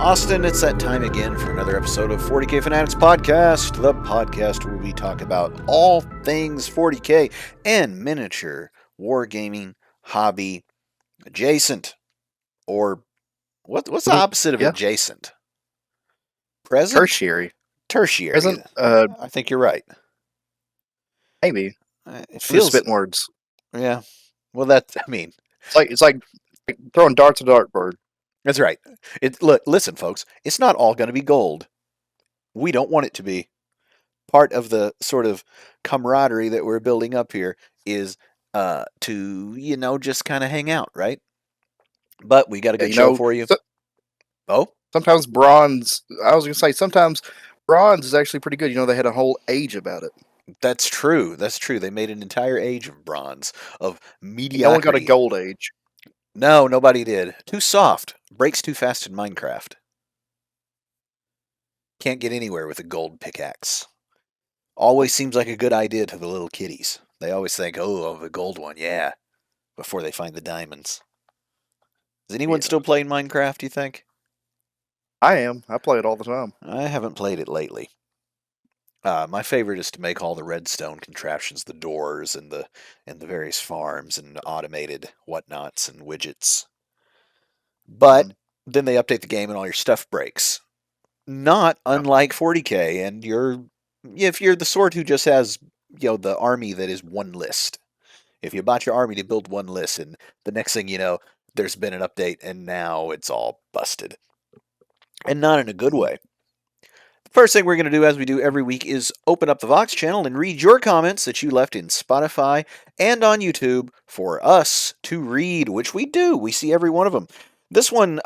Austin, it's that time again for another episode of 40K Fanatics Podcast, the podcast where we talk about all things 40K and miniature wargaming hobby adjacent. Or what's the opposite of Yeah, adjacent? Present? tertiary. Tertiary. Present, I think you're right. maybe. It I'm just feels, spitting words. yeah. Well, I mean, It's like throwing darts at a dartboard. that's right. Look, listen, folks, it's not all going to be gold. We don't want it to be. Part of the sort of camaraderie that we're building up here is to just kind of hang out, right? But we got a Yeah, good show for you. Oh, sometimes bronze. I was gonna say sometimes bronze is actually pretty good. They had a whole age about it. that's true. That's true. They made an entire age of bronze, of No one got a mediocrity. gold age. No, nobody did. Too soft. Breaks too fast in Minecraft. Can't get anywhere with a gold pickaxe. Always seems like a good idea to the little kiddies. They always think, oh, the gold one, yeah, before they find the diamonds. Is anyone still playing Minecraft, you think? I am. I play it all the time. I haven't played it lately. My favorite is to make all the redstone contraptions, the doors and the various farms and automated whatnots and widgets. But then they update the game and all your stuff breaks. Not unlike 40K, and if you're the sort who just has the army that is one list. If you bought your army to build one list, and the next thing you know, there's been an update, and now it's all busted, and not in a good way. First thing we're going to do, as we do every week, is open up the Vox channel and read your comments that you left in Spotify and on YouTube for us to read, which we do. We see every one of them. This one,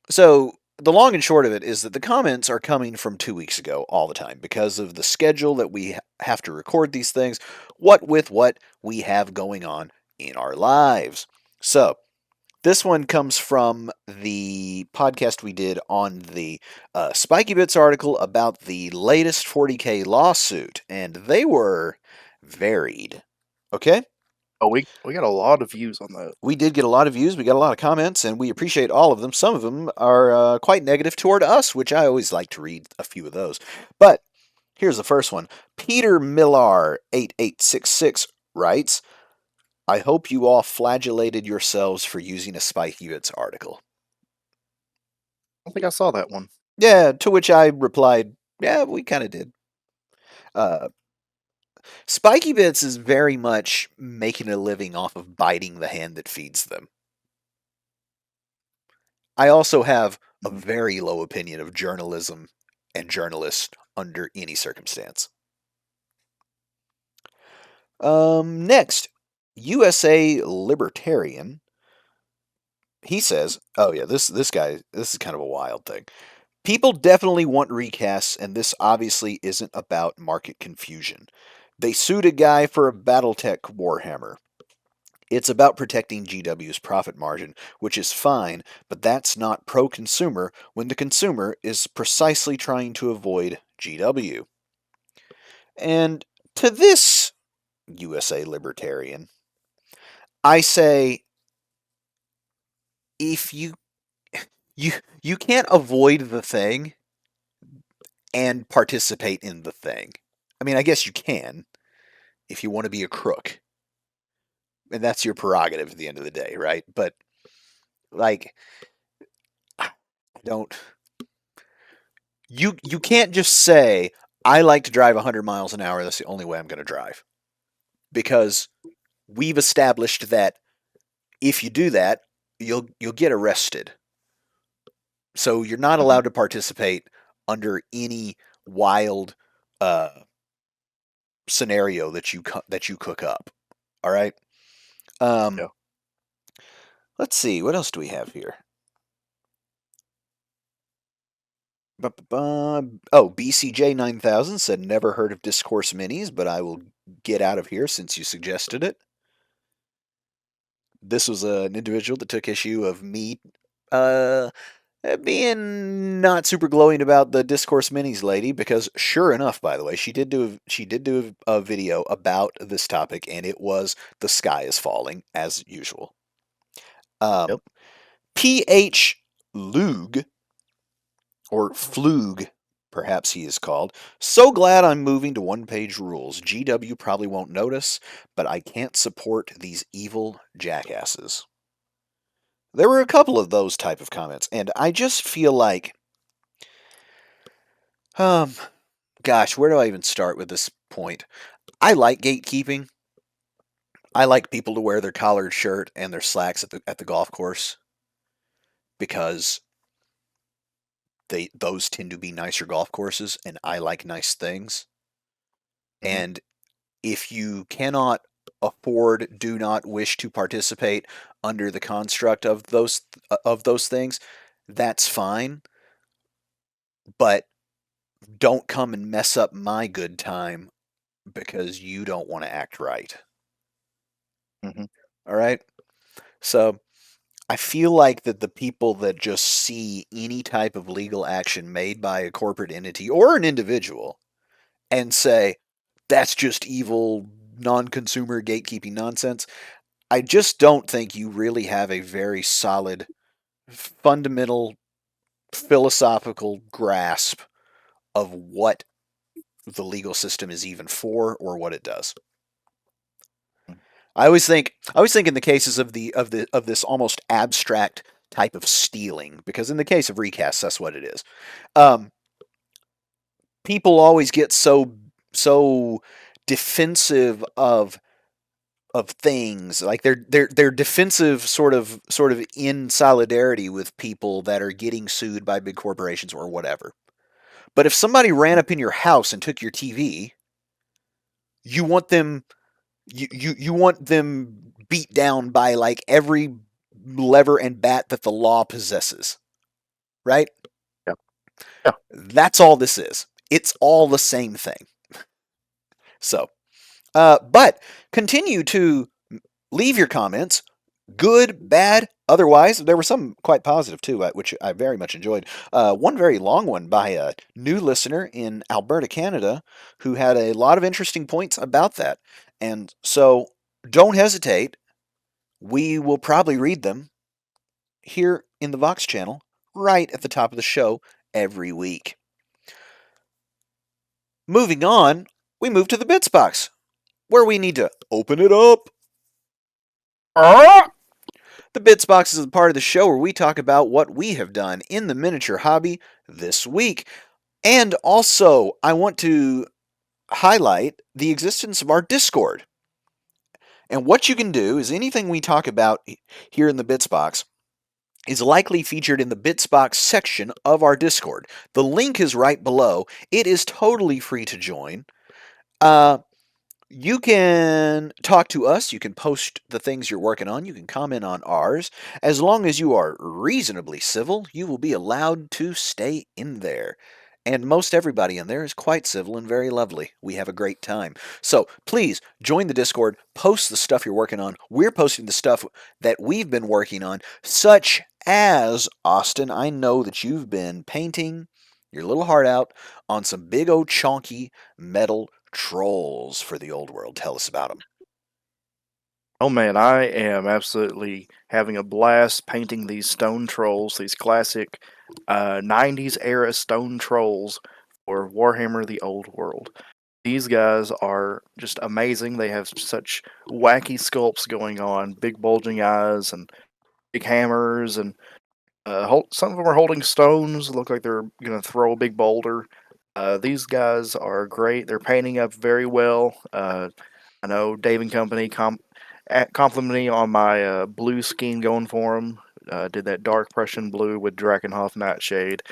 so the long and short of it is that the comments are coming from 2 weeks ago all the time because of the schedule that we have to record these things, what we have going on in our lives. So, this one comes from the podcast we did on the Spiky Bits article about the latest 40K lawsuit, and they were varied. Okay? Oh, we got a lot of views on that. We did get a lot of views, we got a lot of comments, and we appreciate all of them. Some of them are quite negative toward us, which I always like to read a few of those. But here's the first one. Peter Millar 8866 writes, I hope you all flagellated yourselves for using a Spiky Bits article. I don't think I saw that one. Yeah, to which I replied, yeah, we kind of did. Spiky Bits is very much making a living off of biting the hand that feeds them. I also have a very low opinion of journalism and journalists under any circumstance. Next, USA Libertarian. He says, oh yeah, this guy, this is kind of a wild thing. People definitely want recasts, and this obviously isn't about market confusion. They sued a guy for a Battletech Warhammer. It's about protecting GW's profit margin, which is fine, but that's not pro-consumer when the consumer is precisely trying to avoid GW. And to this USA Libertarian, I say, if you can't avoid the thing and participate in the thing. I mean, I guess you can if you want to be a crook. And that's your prerogative at the end of the day, right? But, like, you can't just say, I like to drive 100 miles an hour, that's the only way I'm going to drive. Because we've established that if you do that, you'll get arrested. So you're not allowed to participate under any wild scenario that you cook up. All right. Yeah. Let's see. What else do we have here? Oh, BCJ 9000 said never heard of Discourse Minis, but I will get out of here since you suggested it. This was an individual that took issue of me being not super glowing about the Discourse Minis lady, because sure enough, by the way, she did do a video about this topic, and it was the sky is falling as usual. PH Lug or Flug, perhaps he is called. So glad I'm moving to one-page rules. GW probably won't notice, but I can't support these evil jackasses. There were a couple of those type of comments, and I just feel like, um, gosh, where do I even start with this point? I like gatekeeping. I like people to wear their collared shirt and their slacks at the golf course because those tend to be nicer golf courses, and I like nice things. Hmm. And if you cannot afford, do not wish to participate under the construct of those things, that's fine. But don't come and mess up my good time because you don't want to act right. Hmm. All right. So I feel like that the people that just see any type of legal action made by a corporate entity or an individual and say, that's just evil, non consumer gatekeeping nonsense, I just don't think you really have a very solid, fundamental, philosophical grasp of what the legal system is even for or what it does. I always think in the cases of this almost abstract type of stealing, because in the case of recasts, that's what it is. Um, People always get so defensive of things, like they're defensive, sort of in solidarity with people that are getting sued by big corporations or whatever. But if somebody ran up in your house and took your TV, you want them you want them beat down by like every lever and bat that the law possesses, right? Yeah. Yeah. That's all this is. It's all the same thing. So, but continue to leave your comments, good, bad, otherwise. There were some quite positive too, which I very much enjoyed. One very long one by a new listener in Alberta, Canada, who had a lot of interesting points about that. And so don't hesitate. We will probably read them here in the Vox channel right at the top of the show every week. Moving on, we move to the Bits box, where we need to open it up. Ah! The Bits box is a part of the show where we talk about what we have done in the miniature hobby this week. And also, I want to highlight the existence of our Discord. And what you can do is anything we talk about here in the Bits box is likely featured in the Bitsbox section of our Discord. The link is right below. It is totally free to join. Uh, you can talk to us. You can post the things you're working on. You can comment on ours. As long as you are reasonably civil, you will be allowed to stay in there. And most everybody in there is quite civil and very lovely. We have a great time. So please join the Discord, post the stuff you're working on. We're posting the stuff that we've been working on, such as, Austin, I know that you've been painting your little heart out on some big old chonky metal trolls for the old world. Tell us about them. Oh man, I am absolutely having a blast painting these stone trolls, these classic 90s era stone trolls for Warhammer the Old World. These guys are just amazing. They have such wacky sculpts going on, big bulging eyes and big hammers, and some of them are holding stones. Look like they're gonna throw a big boulder. These guys are great. They're painting up very well. I know Dave and Company complimented me on my blue scheme going for them. Did that dark Prussian blue with Drakenhof Nightshade,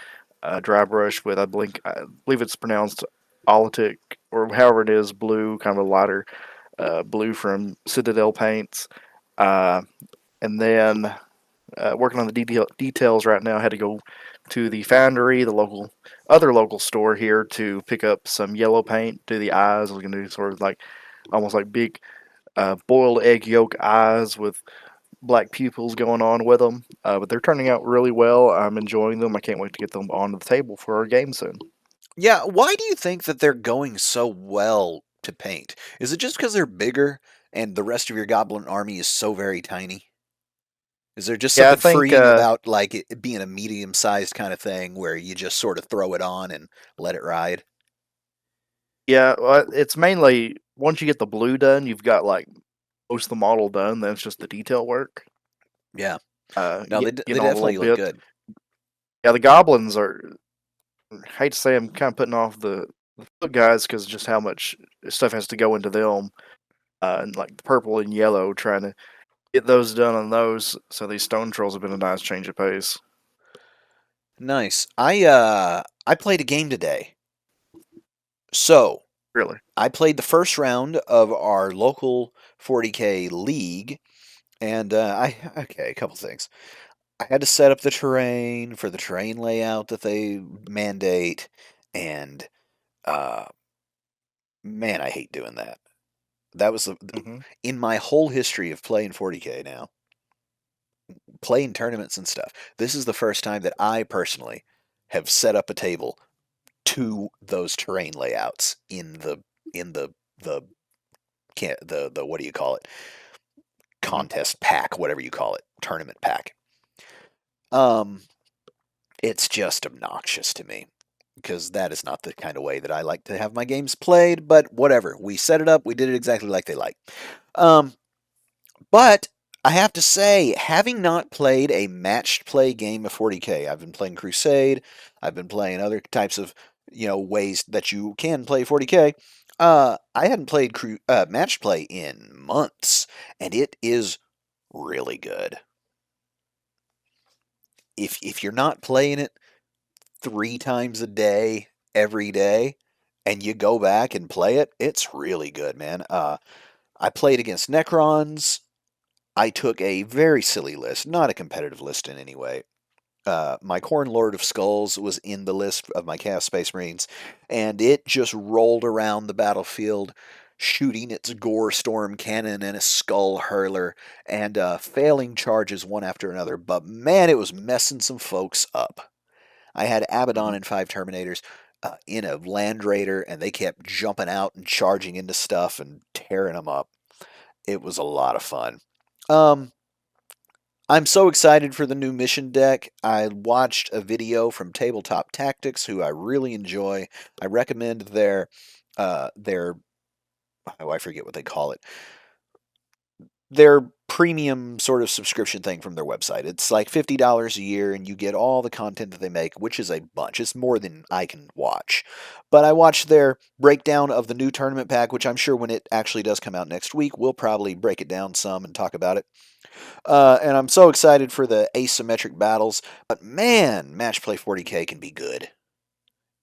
dry brush with I believe it's pronounced Olitic or however it is, blue, kind of a lighter blue from Citadel Paints, uh, and then working on the details right now. I had to go to the foundry, the other local store here, to pick up some yellow paint, do the eyes. I was gonna do sort of like almost like big boiled egg yolk eyes with black pupils going on with them. But they're turning out really well. I'm enjoying them. I can't wait to get them onto the table for our game soon. Yeah, why do you think that they're going so well to paint? Is it just because they're bigger and the rest of your goblin army is so very tiny? Is there just Yeah, I something think freeing about like it being a medium-sized kind of thing where you just sort of throw it on and let it ride? yeah, well, it's mainly once you get the blue done, you've got like most of the model done. Then it's just the detail work. Yeah. No, they Getting all the little definitely look bits. good. Yeah, the goblins are. I hate to say I'm kind of putting off the foot guys because just how much stuff has to go into them, and like the purple and yellow, trying to get those done on those. So these stone trolls have been a nice change of pace. Nice. I played a game today. So, Really. I played the first round of our local 40K league and okay, a couple things. I had to set up the terrain for the terrain layout that they mandate and uh man, I hate doing that. That was Hmm. in my whole history of playing 40K now, playing tournaments and stuff. This is the first time that I personally have set up a table to those terrain layouts in the the what do you call it? Hmm. Contest pack, whatever you call it, tournament pack. Um, it's just obnoxious to me because that is not the kind of way that I like to have my games played. But whatever, we set it up, we did it exactly like they like. Um, But I have to say, having not played a matched play game of 40K, I've been playing Crusade, I've been playing other types of, ways that you can play 40K. I hadn't played matched play in months, and it is really good. If you're not playing it 3 times a day, every day, and you go back and play it, it's really good, man. I played against Necrons. I took a very silly list, not a competitive list in any way. My Corn Lord of Skulls was in the list of my Chaos Space Marines, and it just rolled around the battlefield, shooting its Gore Storm cannon and a Skull Hurler, and failing charges one after another. But man, it was messing some folks up. I had Abaddon Hmm. and 5 Terminators in a Land Raider, and they kept jumping out and charging into stuff and tearing them up. It was a lot of fun. Um, I'm so excited for the new mission deck. I watched a video from Tabletop Tactics, who I really enjoy. I recommend their oh, I forget what they call it. Their premium sort of subscription thing from their website. It's like $50 a year and you get all the content that they make, which is a bunch. It's more than I can watch. But I watched their breakdown of the new tournament pack, which I'm sure when it actually does come out next week, we'll probably break it down some and talk about it. And I'm so excited for the asymmetric battles. But man, Match Play 40K can be good.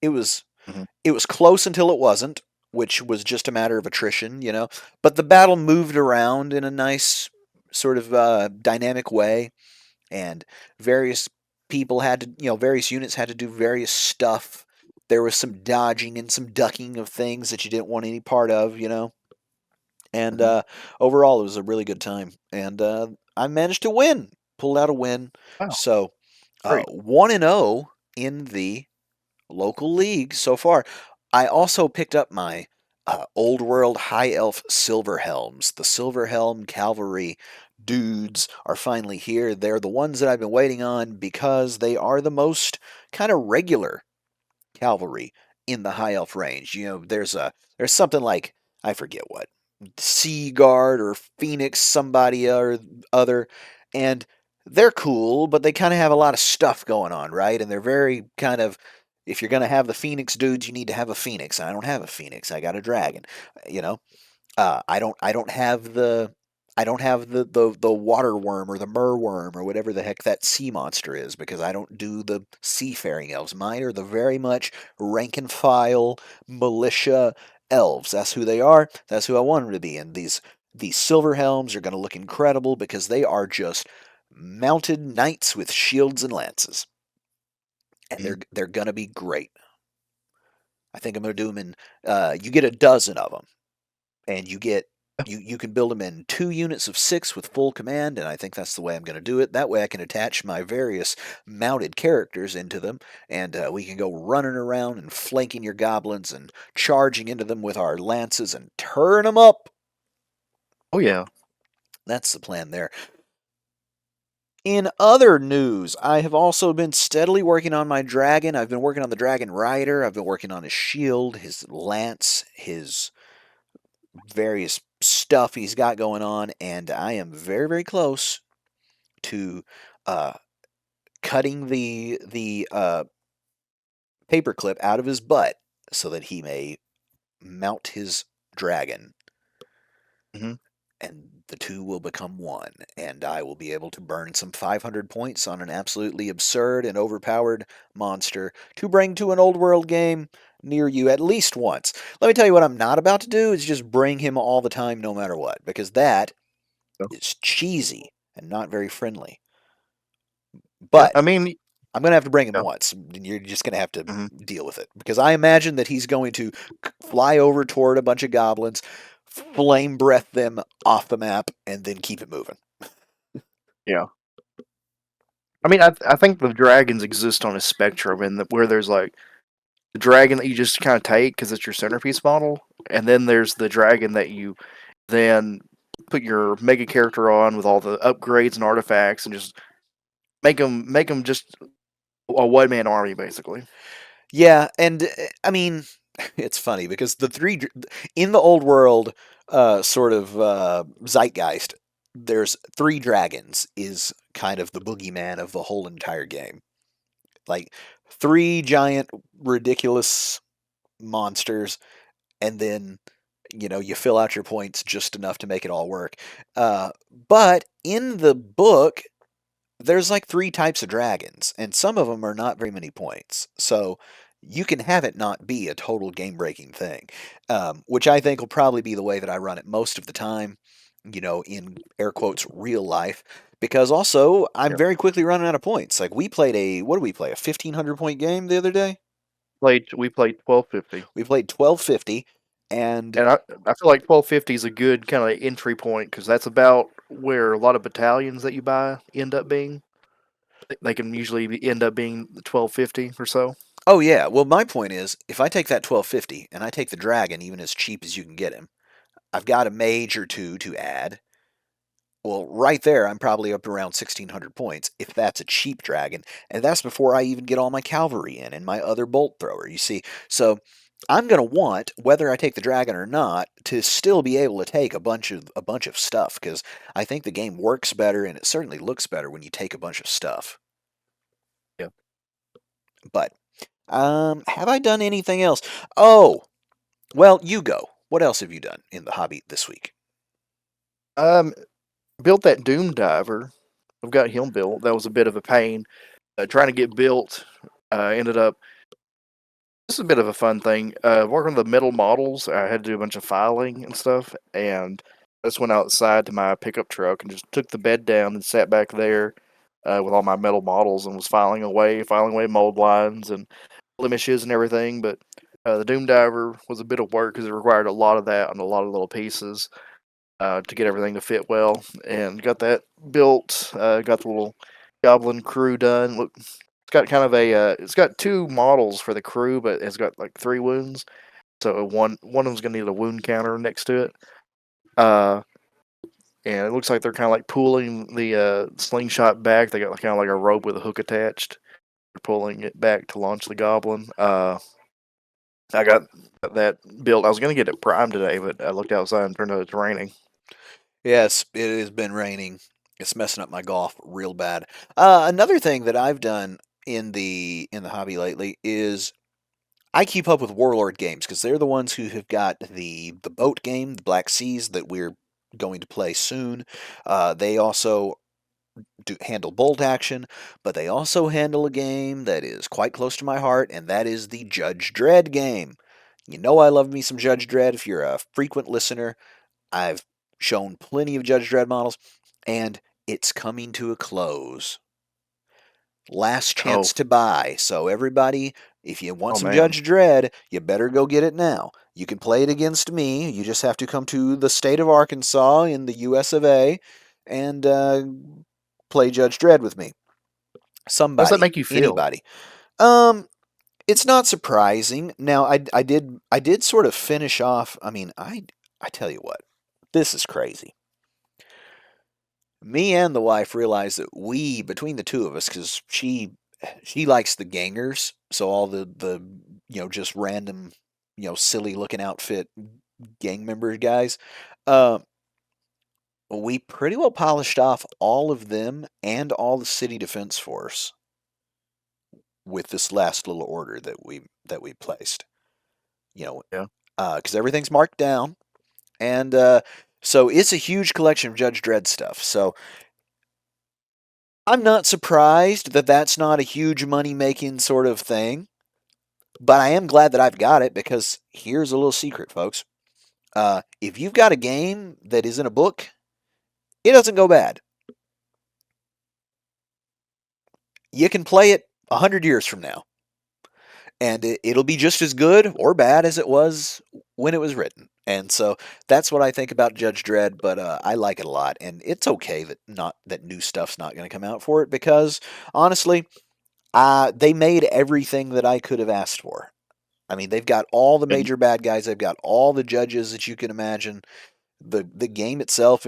It was Hmm. it was close until it wasn't, which was just a matter of attrition. But the battle moved around in a nice sort of dynamic way, and various people had to, various units had to do various stuff. There was some dodging and some ducking of things that you didn't want any part of. And Hmm. overall, it was a really good time. And I managed to win, pulled out a win. Wow, So great. 1-0 in the local league so far. I also picked up my Old World High Elf Silver Helms. The Silver Helm Cavalry dudes are finally here. They're the ones that I've been waiting on because they are the most kind of regular cavalry in the high elf range. There's something like I forget what Sea Guard or Phoenix somebody or other, and they're cool, but they kind of have a lot of stuff going on, right? And they're very kind of if you're gonna have the Phoenix dudes, you need to have a Phoenix. I don't have a Phoenix. I got a dragon. You know, I don't have the water worm or the merworm or whatever the heck that sea monster is because I don't do the seafaring elves. Mine are the very much rank and file militia elves. That's who they are. That's who I want them to be. And these silver helms are going to look incredible because they are just mounted knights with shields and lances, and Mhm. they're going to be great. I think I'm going to do them in. You get a dozen of them and you can build them in 2 units of 6 with full command, and I think that's the way I'm going to do it. That way I can attach my various mounted characters into them, and we can go running around and flanking your goblins and charging into them with our lances and turn them up. Oh yeah. That's the plan there. In other news, I have also been steadily working on my dragon. I've been working on the dragon rider. I've been working on his shield, his lance, his various stuff he's got going on, and I am very, very close to uh, cutting the paperclip out of his butt so that he may mount his dragon, Hmm. and the two will become one, and I will be able to burn some 500 points on an absolutely absurd and overpowered monster to bring to an old world game near you at least once. Let me tell you what I'm not about to do is just bring him all the time no matter what, because that is cheesy and not very friendly. Yeah, But I mean, I'm going to have to bring him yeah. once. You're just going to have to Hmm. deal with it. Because I imagine that he's going to fly over toward a bunch of goblins, flame breath them off the map, and then keep it moving. Yeah. I mean, I think the dragons exist on a spectrum, and where there's like the dragon that you just kind of take because it's your centerpiece model, and then there's the dragon that you then put your mega character on with all the upgrades and artifacts, and just make them just a one man army basically. Yeah, and I mean, it's funny because in the old world sort of zeitgeist, there's three dragons is kind of the boogeyman of the whole entire game. Like three giant, ridiculous monsters, and then you fill out your points just enough to make it all work. But in the book, there's like three types of dragons, and some of them are not very many points. So you can have it not be a total game breaking thing, which I think will probably be the way that I run it most of the time, in air quotes, real life. Because also, I'm Yeah, very quickly running out of points. Like, what did we play? A 1,500 point game the other day? we played 1250, We played 1250, and and I feel like 1250 is a good kind of entry point because that's about where a lot of battalions that you buy end up being. They can usually end up being 1250 or so. oh yeah, well my point is, if I take that 1250 and I take the dragon even as cheap as you can get him, I've got a mage or two to add. Well, right there, I'm probably up to around 1,600 points if that's a cheap dragon, and that's before I even get all my cavalry in and my other bolt thrower. You see, so I'm going to want, whether I take the dragon or not, to still be able to take a bunch of stuff because I think the game works better and it certainly looks better when you take a bunch of stuff. Yeah. But have I done anything else? Oh, well, you go. What else have you done in the hobby this week? Um, built that Doom Diver. I've got him built. That was a bit of a pain. Trying to get built. Ended up. This is a bit of a fun thing. Working on the metal models, I had to do a bunch of filing and stuff, and I just went outside to my pickup truck and just took the bed down and sat back there with all my metal models and was filing away mold lines and blemishes and everything. But the Doom Diver was a bit of work because it required a lot of that on a lot of little pieces to get everything to fit well, and got that built. Got the little goblin crew done. Look, it's got kind of a. It's got two models for the crew, but it's got like three wounds. So one of them's gonna need a wound counter next to it. Uh, and it looks like they're kind of like pulling the slingshot back. They got kind of like a rope with a hook attached. They're pulling it back to launch the goblin. I got that built. I was gonna get it primed today, but I looked outside and turned out it's raining. Yes, it has been raining. It's messing up my golf real bad. Another thing that I've done in the hobby lately is I keep up with Warlord Games because they're the ones who have got the boat game, the Black Seas, that we're going to play soon. They also handle bolt action, but they also handle a game that is quite close to my heart, and that is the Judge Dredd game. You know I love me some Judge Dredd. If you're a frequent listener, I've shown plenty of Judge Dredd models, and it's coming to a close. Last Oh, chance to buy. So everybody, if you want oh some man. Judge Dredd, you better go get it now. You can play it against me. You just have to come to the state of Arkansas in the US of A and play Judge Dredd with me. How does that Somebody, make you feel? anybody. Um, it's not surprising. Now, I did sort of finish off. I mean, I tell you what, this is crazy. Me and the wife realized that we, between the two of us, because she likes the gangers, so all the just random silly looking outfit gang member guys. Uh, we pretty well polished off all of them and all the city defense force with this last little order that we placed. You know, Yeah. because everything's marked down, and so it's a huge collection of Judge Dredd stuff. So I'm not surprised that that's not a huge money making sort of thing, but I am glad that I've got it because here's a little secret, folks. If you've got a game that is in a book, it doesn't go bad. You can play it 100 years from now, and it'll be just as good or bad as it was when it was written. And so that's what I think about Judge Dredd, but I like it a lot, and it's okay that new stuff's not going to come out for it because honestly, they made everything that I could have asked for. I mean, they've got all the And major bad guys. They've got all the judges that you can imagine. The game itself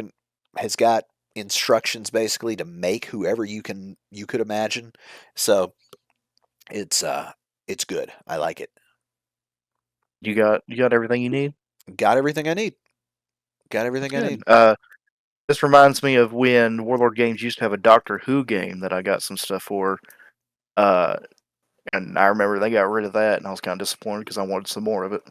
has got instructions basically to make whoever you could imagine. So it's uh it's good. I like it. you got everything you need. Got everything I need. Got everything I Good. need. This reminds me of when Warlord Games used to have a Doctor Who game that I got some stuff for. Uh, and I remember they got rid of that, and I was kind of disappointed because I wanted some more of it.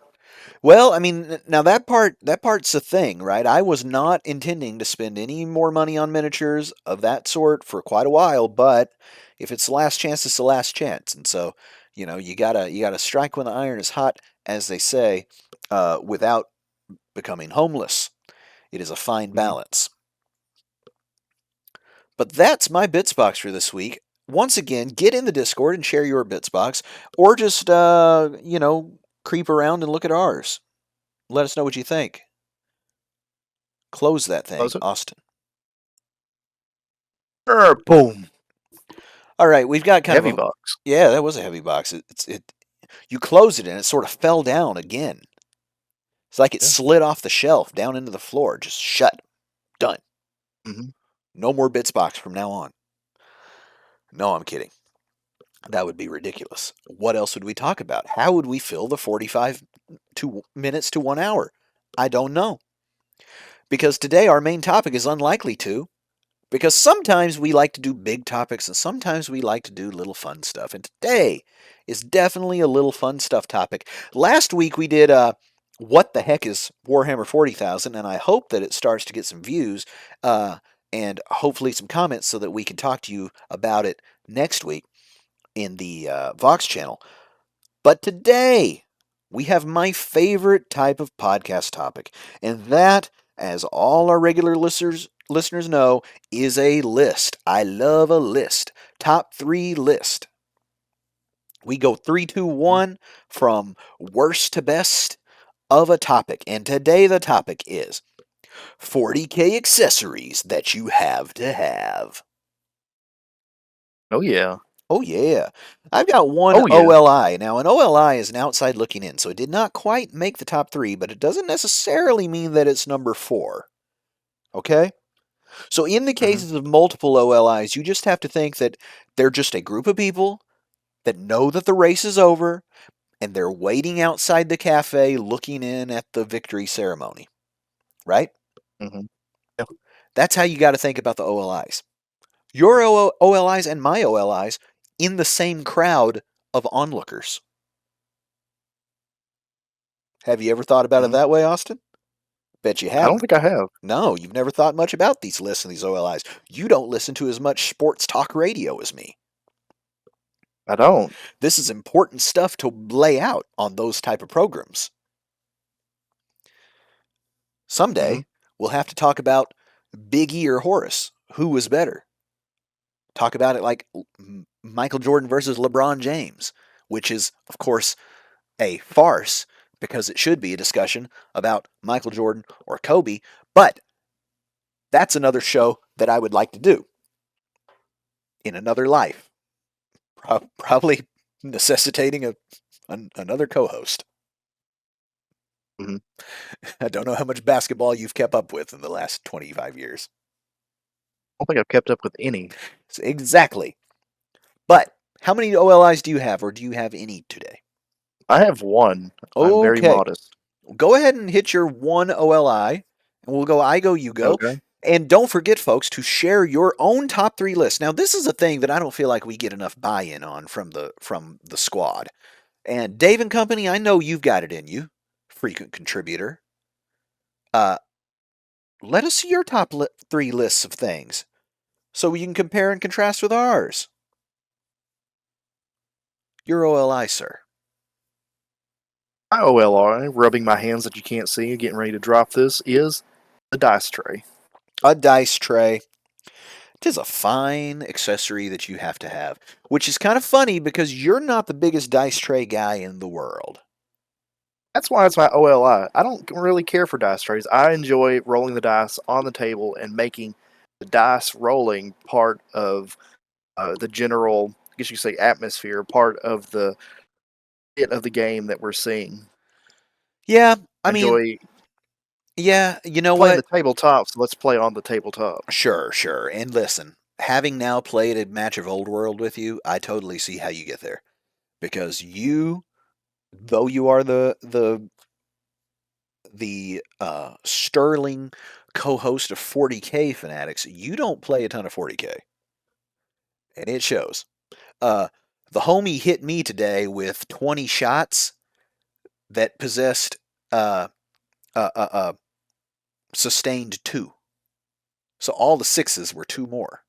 Well, I mean, now that part's the thing, right? I was not intending to spend any more money on miniatures of that sort for quite a while, but if it's the last chance, it's the last chance. And so, you gotta strike when the iron is hot, as they say, without becoming homeless. It is a fine Hmm. balance. But that's my bits box for this week. Once again, get in the Discord and share your bits box, or just creep around and look at ours. Let us know what you think. Close that thing, Close it. Austin. Boom. All right, we've got kind of Heavy a box. yeah, that was a heavy box. You closed it and it sort of fell down again. It's like it Yeah. slid off the shelf down into the floor, just shut. Done. Hmm. No more bits box from now on. No, I'm kidding. That would be ridiculous. What else would we talk about? How would we fill the 45 minutes to 1 hour? I don't know. Because today our main topic is unlikely to. Because sometimes we like to do big topics and sometimes we like to do little fun stuff. And today is definitely a little fun stuff topic. Last week we did what the heck is Warhammer 40,000, and I hope that it starts to get some views uh, and hopefully some comments so that we can talk to you about it next week in the Vox channel. But today we have my favorite type of podcast topic, and that, as all our regular listeners know, is a list. I love a list. Top 3 list. We go 3, 2, 1 from worst to best of a topic. And today the topic is 40K accessories that you have to have. Oh yeah. Oh, yeah. I've got one Oh yeah. OLI. Now, an OLI is an outside looking in, so it did not quite make the top 3, but it doesn't necessarily mean that it's number 4. Okay? So, in the Hmm. cases of multiple OLIs, you just have to think that they're just a group of people that know that the race is over and they're waiting outside the cafe looking in at the victory ceremony. Right? Hmm. Yeah. That's how you got to think about the OLIs. Your OLIs and my OLIs in the same crowd of onlookers. Have you ever thought about it Hmm. that way, Austin? Bet you I don't haven't. think I have. No, you've never thought much about these lists and these OLIs. You don't listen to as much sports talk radio as me. I don't. This is important stuff to lay out on those type of programs. Hmm. Someday, we'll have to talk about Big E or Horace. Who was better? Talk about it like Michael Jordan versus LeBron James, which is, of course, a farce because it should be a discussion about Michael Jordan or Kobe, but that's another show that I would like to do in another life, probably necessitating another co host. Hmm. I don't know how much basketball you've kept up with in the last 25 years. don't think I've kept up with any. Exactly. But how many OLIs do you have, or do you have any today? I have one. I'm very Okay, modest. go ahead and hit your one OLI, and we'll go I go, you go. Okay. And don't forget, folks, to share your own top three list. Now, this is a thing that I don't feel like we get enough buy-in on from the squad. And Dave and Company, I know you've got it in you, frequent contributor. Uh, Let us see your three lists of things so we can compare and contrast with ours. Your OLI, sir. My OLR, rubbing my hands that you can't see, getting ready to drop this, is the dice tray. A dice tray. It is a fine accessory that you have to have, which is kind of funny because you're not the biggest dice tray guy in the world. That's why it's my OLI. I don't really care for dice trays. I enjoy rolling the dice on the table and making the dice rolling part of the general, I guess you could say, atmosphere, part of the bit of the game that we're seeing. Yeah, I I mean, enjoy yeah, you know playing what? the tabletop, so let's play on the tabletop. Sure, sure. And listen, having now played a match of Old World with you, I totally see how you get there. Because you, though you are the sterling co-host of 40K Fanatics, you don't play a ton of 40K, and it shows. Uh, the homie hit me today with 20 shots that possessed uh, uh, uh, uh, sustained two. So all the sixes were two more.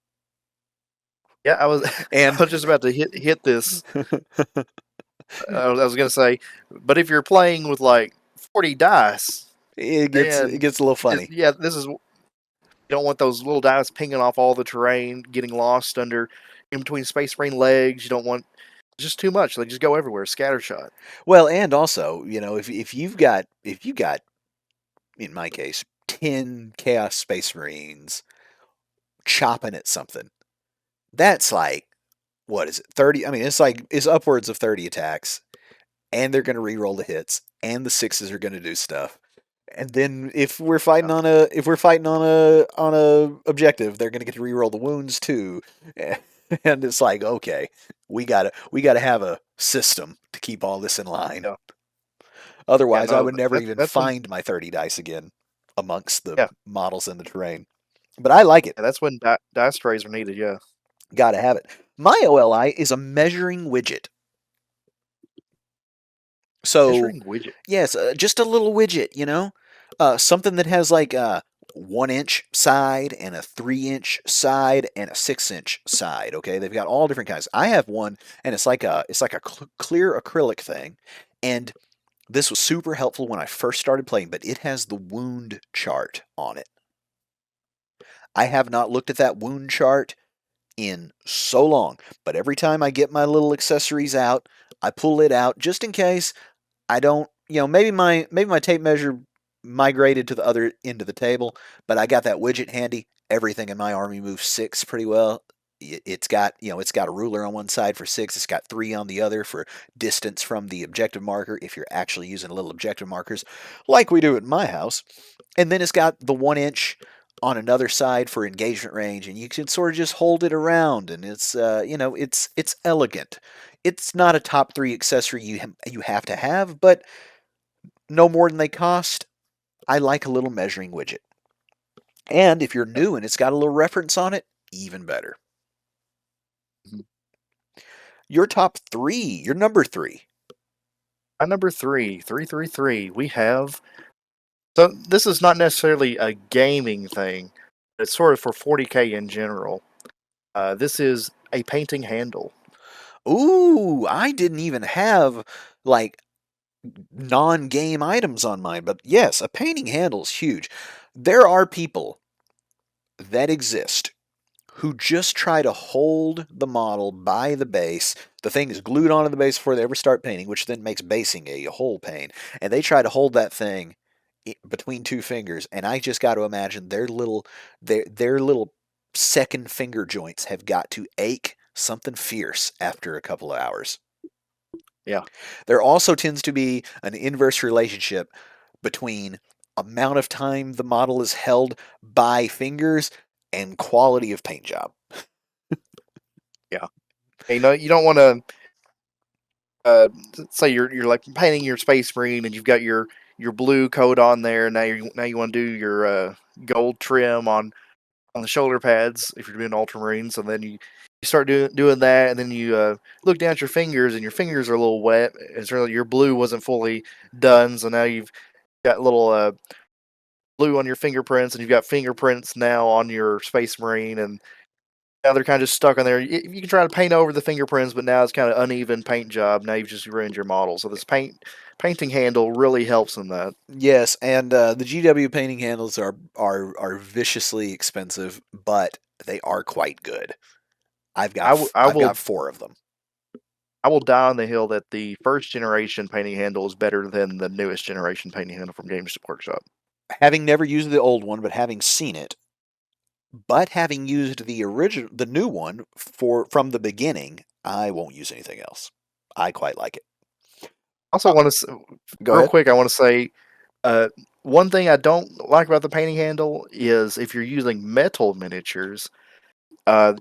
Yeah, I was I And was just about to hit this. I was gonna say, but if you're playing with like 40 dice, it then gets a little funny. yeah, this is, you don't want those little dice pinging off all the terrain, getting lost under in between Space Marine legs. You don't want, it's just too much. They just go everywhere, scattershot. Well, and also, if you've got in my case 10 Chaos Space Marines chopping at something, that's like what is it 30? I mean, it's upwards of 30 attacks, and they're going to re-roll the hits, and the sixes are going to do stuff. And then if we're fighting on a objective, they're going to get to re-roll the wounds too. And it's like, okay, we gotta have a system to keep all this in line. Yeah, yeah, Otherwise, I no, would never even that's when, find my 30 dice again amongst the yeah, models in the terrain. But I like it. yeah, that's when dice trays are needed. Yeah, Gotta have it. My OLI is a measuring widget. So, measuring widget. yes, just a little widget. Something that has like a 1 inch side and a 3 inch side and a 6 inch side. Okay, they've got all different kinds. I have one, and it's like a clear acrylic thing, and this was super helpful when I first started playing. But it has the wound chart on it. I have not looked at that wound chart in so long, but every time I get my little accessories out, I pull it out just in case I don't, maybe my tape measure migrated to the other end of the table, but I got that widget handy. Everything in my army moves six pretty well. It's got a ruler on one side for six. It's got three on the other for distance from the objective marker if you're actually using little objective markers, like we do at my house. And then it's got the 1 inch on another side for engagement range, and you can sort of just hold it around, and it's elegant. It's not a top three accessory you have to have, but no more than they cost. I like a little measuring widget. And if you're Yeah. new and it's got a little reference on it, even better. Mhm. Your top three, your number three. My number three, we have. So this is not necessarily a gaming thing. It's sort of for 40K in general. This is a painting handle. Ooh, I didn't even have like non-game items on mine, but yes, a painting handle is huge. There are people that exist who just try to hold the model by the base. The thing is glued onto the base before they ever start painting, which then makes basing a whole pain. And they try to hold that thing between two fingers, and I just got to imagine their little second finger joints have got to ache something fierce after a couple of hours. Yeah. There also tends to be an inverse relationship between amount of time the model is held by fingers and quality of paint job. Yeah. You don't want to uh, say you're like painting your Space Marine and you've got your blue coat on there. Now you want to do your gold trim on the shoulder pads if you're doing Ultramarines, and then you start doing that, and then you look down at your fingers, and your fingers are a little wet. It's really your blue wasn't fully done, so now you've got little blue on your fingerprints, and you've got fingerprints now on your Space Marine, and now they're kind of just stuck on there. You can try to paint over the fingerprints, but now it's kind of uneven paint job. Now you've just ruined your model. So this painting handle really helps in that. Yes, and the GW painting handles are viciously expensive, but they are quite good. I I've will got four of them. I will die on the hill that the first generation painting handle is better than the newest generation painting handle from Games Workshop. Having never used the old one, but having seen it, but having used the new one from the beginning, I won't use anything else. I quite like it. Also, Uh, want to Go real ahead. quick, I want to say uh, one thing I don't like about the painting handle is if you're using metal miniatures,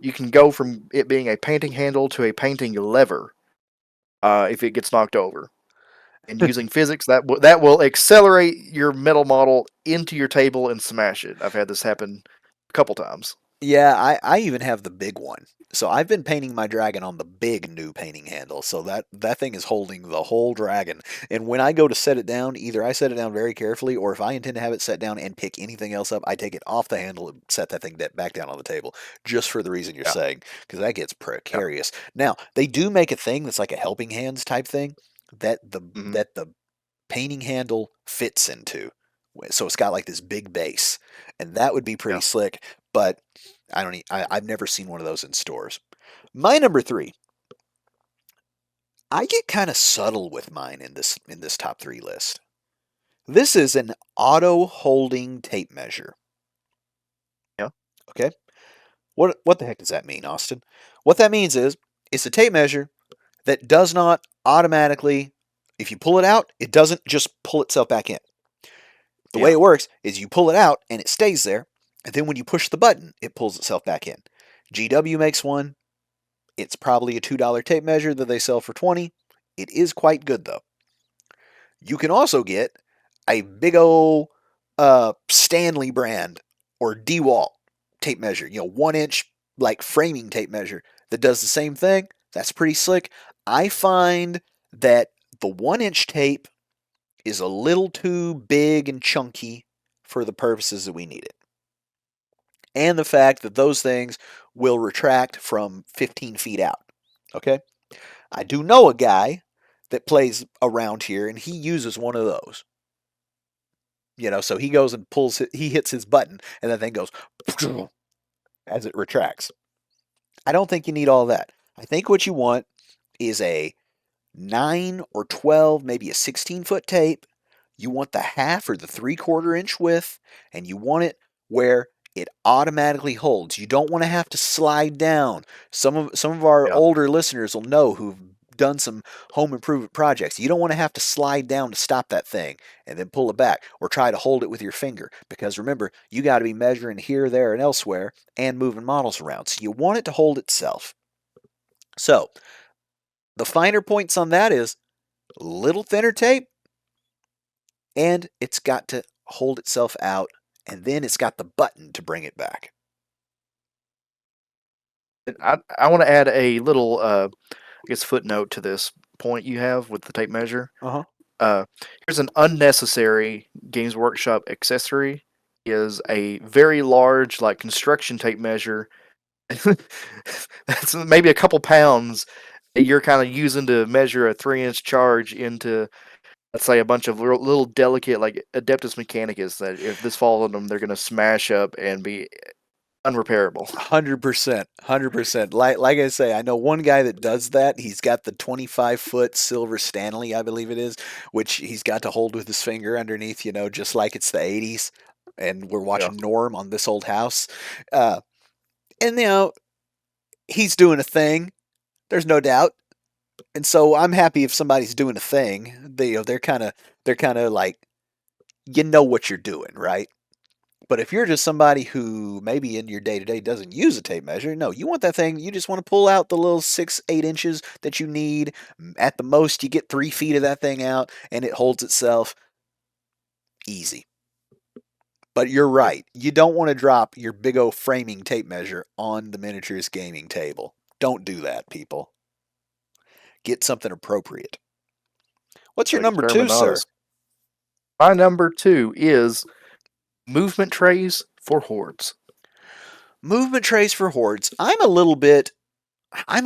you can go from it being a painting handle to a painting lever if it gets knocked over. And using physics, that will accelerate your metal model into your table and smash it. I've had this happen a couple times. Yeah, I even have the big one. So I've been painting my dragon on the big new painting handle. So that thing is holding the whole dragon. And when I go to set it down, either I set it down very carefully, or if I intend to have it set down and pick anything else up, I take it off the handle and set that thing back down on the table, just for the reason you're Yeah, saying, because that gets yeah, precarious. Now they do make a thing that's like a helping hands type thing hmm, that the painting handle fits into. So it's got like this big base, and that would be pretty yeah, slick. But I've never seen one of those in stores. My number three, I get kind of subtle with mine in this top three list. This is an auto holding tape measure. yeah, Okay, what the heck does that mean, Austin? What that means is it's a tape measure that does not automatically, if you pull it out, it doesn't just pull itself back in. The way yeah. it works is you pull it out and it stays there, and then when you push the button, it pulls itself back in. GW makes one. It's probably a $2 tape measure that they sell for 20. It is quite good though. You can also get a big old Stanley brand or DeWalt tape measure, 1 inch like framing tape measure that does the same thing. That's pretty slick. I find that the 1 inch tape is a little too big and chunky for the purposes that we need it. And the fact that those things will retract from 15 feet out. Okay? I do know a guy that plays around here and he uses one of those. So he goes and he hits his button and that thing goes as it retracts. I don't think you need all that. I think what you want is a 9 or 12, maybe a 16-foot tape. You want the half or the 3/4 inch width, and you want it where it automatically holds. You don't want to have to slide down. Some of our Yeah. older listeners will know who've done some home improvement projects. You don't want to have to slide down to stop that thing and then pull it back or try to hold it with your finger because remember, you got to be measuring here, there, and elsewhere and moving models around. So you want it to hold itself. So, the finer points on that is a little thinner tape and it's got to hold itself out and then it's got the button to bring it back. I want to add a little, I guess, footnote to this point you have with the tape measure. Uh-huh. Uh, Here's an unnecessary Games Workshop accessory: is a very large, like construction tape measure. That's maybe a couple pounds that you're kind of using to measure a 3-inch charge into, let's say, a bunch of little delicate, like Adeptus Mechanicus, that if this falls on them, they're going to smash up and be unrepairable. 100%. 100%. Like I say, I know one guy that does that. He's got the 25-foot silver Stanley, I believe it is, which he's got to hold with his finger underneath, just like it's the 80s. And we're Yeah. watching Norm on This Old House. Uh, and, he's doing a thing. There's no doubt. And so I'm happy if somebody's doing a thing. They're kind of like, what you're doing, right? But if you're just somebody who maybe in your day to day doesn't use a tape measure, no, you want that thing, you just want to pull out the little 6, 8 inches that you need. At the most, you get 3 feet of that thing out and it holds itself easy. But you're Yep. right. You don't want to drop your big old framing tape measure on the miniatures gaming table. Don't do that, people. Get something appropriate. What's your number two, sir? Exterminatus. My number two is movement trays for hordes. Movement trays for hordes. I'm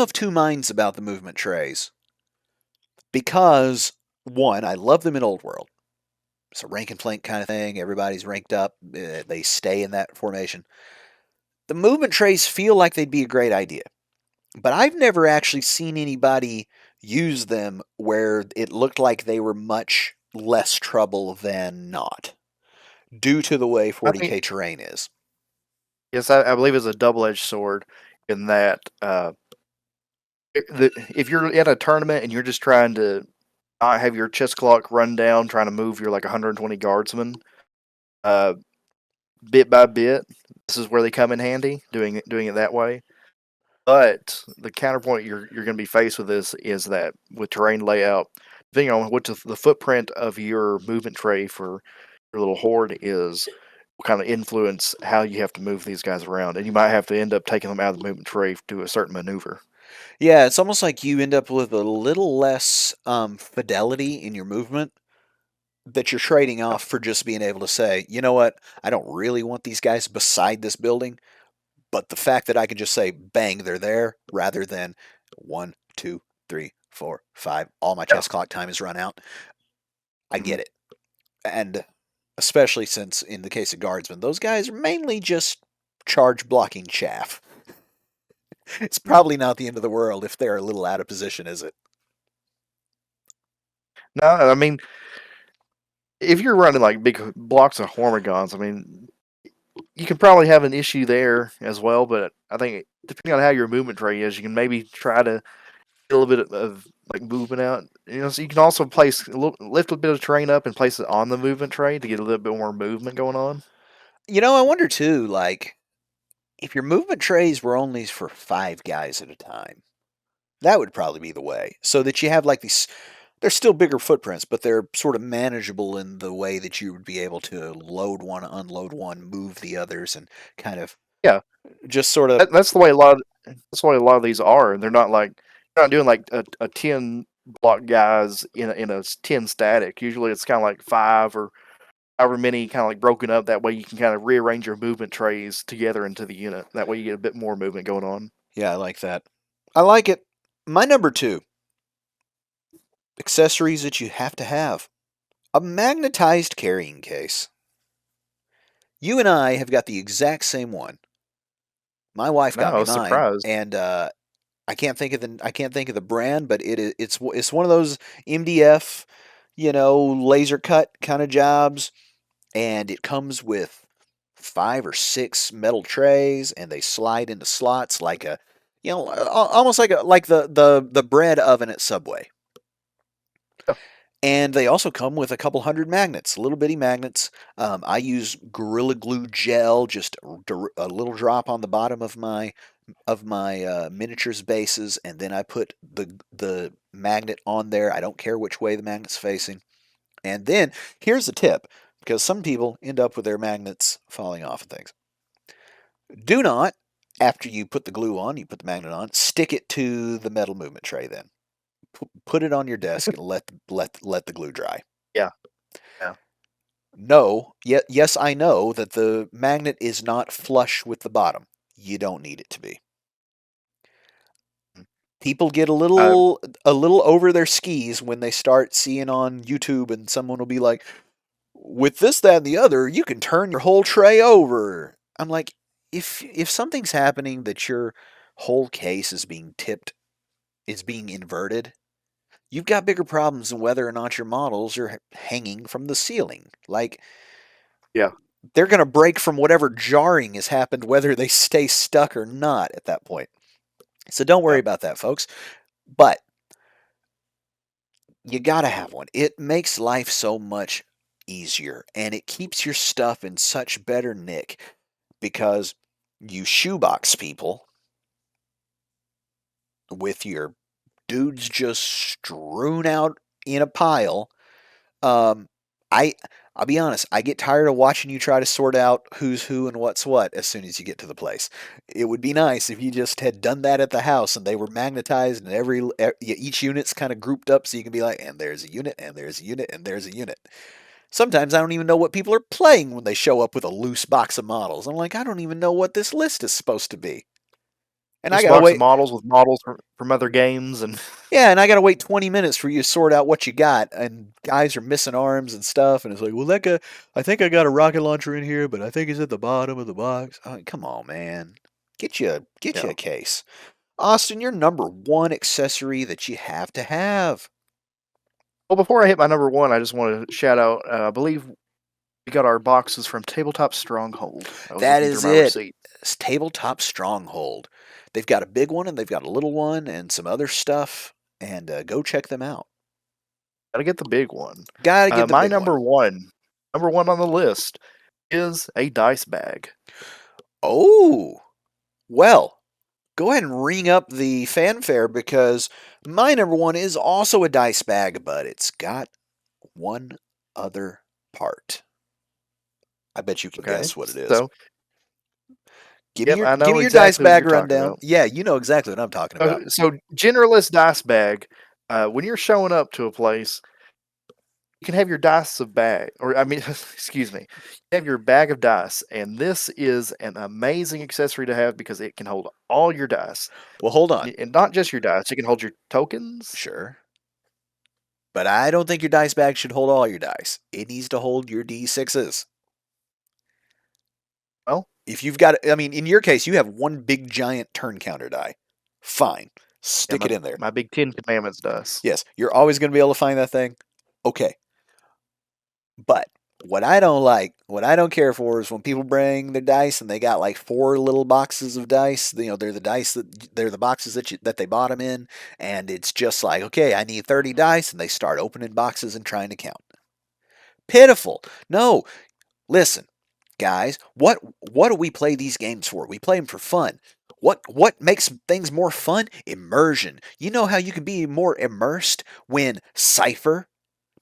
of two minds about the movement trays. Because, one, I love them in Old World. It's a rank and flank kind of thing. Everybody's ranked up. They stay in that formation. The movement trays feel like they'd be a great idea. But I've never actually seen anybody use them where it looked like they were much less trouble than not, due to the way I think 40k terrain is. yes, I believe it's a double-edged sword in that if you're in a tournament and you're just trying to not have your chess clock run down, trying to move your like 120 guardsmen, uh, bit by bit, this is where they come in handy. Doing it that way. But the counterpoint you're going to be faced with this is that with terrain layout, depending on what the footprint of your movement tray for your little horde is, will kind of influence how you have to move these guys around, and you might have to end up taking them out of the movement tray to a certain maneuver. Yeah, it's almost like you end up with a little less fidelity in your movement that you're trading Yeah. off for just being able to say, you know what, I don't really want these guys beside this building, but the fact that I can just say, bang, they're there, rather than 1, 2, 3, 4, 5, all my Yeah. chess clock time is run out, I Mhm. get it. And especially since, in the case of guardsmen, those guys are mainly just charge blocking chaff. It's Mhm. probably not the end of the world if they're a little out of position, is it? No, I mean, if you're running like big blocks of hormigons, I mean, you can probably have an issue there as well. But I think depending on how your movement tray is, you can maybe try to get a little bit of like movement out. So you can also lift a bit of terrain up and place it on the movement tray to get a little bit more movement going on. I wonder too, like, if your movement trays were only for 5 guys at a time, that would probably be the way. So that you have like these, they're still bigger footprints, but they're sort of manageable in the way that you would be able to load one, unload one, move the others, and kind of Yeah, just sort of, that's the way a lot. That's the way a lot of these are. They're not like you're not doing like a 10 block guys in a 10 static. Usually it's kind of like five or however many kind of like broken up. That way you can kind of rearrange your movement trays together into the unit. That way you get a bit more movement going on. yeah, I like that. I like it. My number two, accessories that you have to have: a magnetized carrying case. You and I have got the exact same one. My wife No, got I me was mine, surprised. and I can't think of the brand, but it's one of those MDF, laser cut kind of jobs, and it comes with 5 or 6 metal trays, and they slide into slots like almost like the bread oven at Subway. Yeah, And they also come with a couple hundred magnets, little bitty magnets. I use Gorilla Glue gel, just a little drop on the bottom of my miniatures bases, and then I put the magnet on there. I don't care which way the magnet's facing. And then here's the tip, because some people end up with their magnets falling off of things. Do not, after you put the glue on, you put the magnet on, stick it to the metal movement tray. Then put it on your desk and let the glue dry. yeah, yeah. No, yes, I know that the magnet is not flush with the bottom. You don't need it to be. People get Uh, a little over their skis when they start seeing on YouTube, and someone will be like, with this, that, and the other, you can turn your whole tray over. I'm like, if something's happening that your whole case is being tipped, is being inverted, you've got bigger problems than whether or not your models are hanging from the ceiling. Like, yeah. they're going to break from whatever jarring has happened, whether they stay stuck or not at that point. So don't worry Yeah. about that, folks. But you got to have one. It makes life so much easier and it keeps your stuff in such better nick because you shoebox people with your dudes just strewn out in a pile. Um, I I'll be honest, I get tired of watching you try to sort out who's who and what's what as soon as you get to the place. It would be nice if you just had done that at the house and they were magnetized and each unit's kind of grouped up so you can be like, and there's a unit, and there's a unit, and there's a unit. Sometimes I don't even know what people are playing when they show up with a loose box of models. I'm like, I don't even know what this list is supposed to be. And I Loose gotta box of wait. models with models from other games, and Yeah, and I gotta wait 20 minutes for you to sort out what you got, and guys are missing arms and stuff, and it's like, well, that guy, I think I got a rocket launcher in here, but I think he's at the bottom of the box. Oh, come on, man, get you yeah. a case. Austin, your number one accessory that you have to have. Well, before I hit my number one, I just want to shout out. I believe we got our boxes from Tabletop Stronghold. I was That looking through is my it. receipt. It's Tabletop Stronghold. They've got a big one and they've got a little one and some other stuff, and go check them out. Gotta get the big one. Gotta get the My big one. number one on the list is a dice bag. Oh, well, go ahead and ring up the fanfare because my number one is also a dice bag, but it's got one other part. I bet you can Okay, guess what it is. so yep, I Give know me your dice exactly what bag you're talking rundown. about. Yeah, you know exactly what I'm talking about. So generalist dice bag. When you're showing up to a place, you can have your dice of bag, or I mean, excuse me, you have your bag of dice, and this is an amazing accessory to have because it can hold all your dice, Well, hold on. and not just your dice. It can hold your tokens. Sure. But I don't think your dice bag should hold all your dice. It needs to hold your D6s. Well, If you've got, I mean, in your case, you have one big giant turn counter die. Fine. yeah, Stick it in there. my big Ten Commandments dice. Yes, you're always going to be able to find that thing. Okay. But what I don't like, what I don't care for is when people bring their dice and they got like four little boxes of dice. You know, they're the dice they're the boxes that they bought them in, and it's just like, okay, I need 30 dice, and they start opening boxes and trying to count. Pitiful. No, listen, guys, what do we play these games for? We play them for fun. What makes things more fun? Immersion. You know how you can be more immersed when Cypher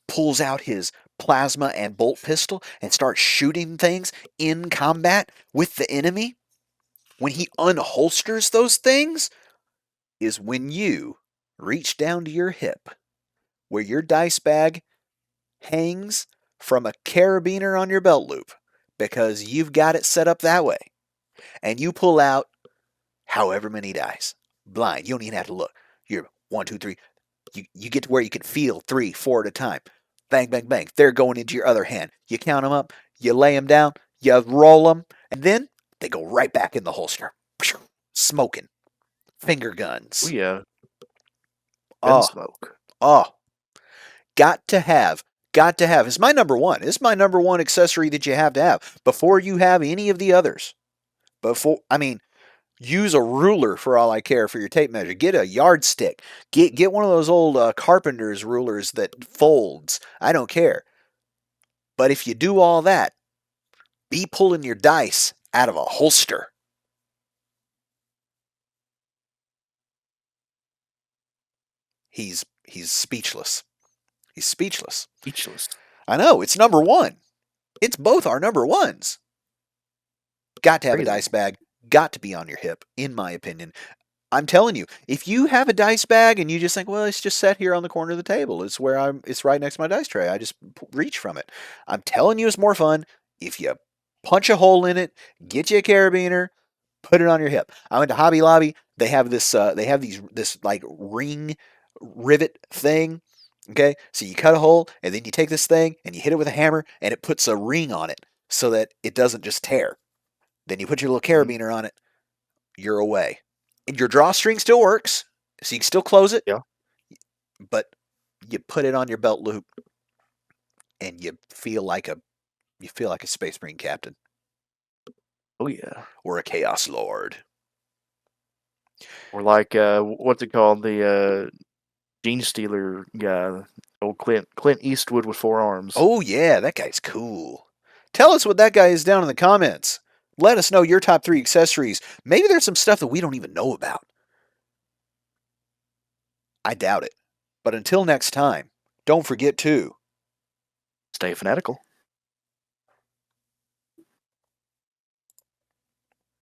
pulls out his plasma and bolt pistol and starts shooting things in combat with the enemy? When he unholsters those things is when you reach down to your hip where your dice bag hangs from a carabiner on your belt loop because you've got it set up that way. And you pull out however many dice. Blind. You don't even have to look. You're one, two, three. You get to where you can feel three, four at a time. Bang, bang, bang. They're going into your other hand. You count them up. You lay them down. You roll them. And then they go right back in the holster. Smoking. Finger Oh guns. yeah, gun Oh, smoke. oh. Got to have. Got to have. It's my number one. It's my number one accessory that you have to have before you have any of the others. I mean, use a ruler for all I care for your tape measure. Get a yardstick. Get one of those old carpenter's rulers that folds. I don't care. But if you do all that, be pulling your dice out of a holster. He's speechless. He's speechless. Speechless. I know, it's number one. It's both our number ones. Got to have a Crazy. dice bag. Got to be on your hip, in my opinion. I'm telling you, if you have a dice bag and you just think, well, it's just set here on the corner of the table, it's right next to my dice tray. I just reach from it. I'm telling you, it's more fun if you punch a hole in it, get you a carabiner, put it on your hip. I went to Hobby Lobby. They have this like ring rivet thing. Okay, so you cut a hole and then you take this thing and you hit it with a hammer and it puts a ring on it so that it doesn't just tear. Then you put your little Mhm. carabiner on it. You're away. And your drawstring still works, so you can still close it, Yeah. but you put it on your belt loop and you feel like a space marine captain Oh yeah. or a chaos lord. Or like what's it called? Gene Stealer guy, old Clint Eastwood with 4 arms. Oh, yeah, that guy's cool. Tell us what that guy is down in the comments. Let us know your top 3 accessories. Maybe there's some stuff that we don't even know about. I doubt it. But until next time, don't forget to Stay fanatical.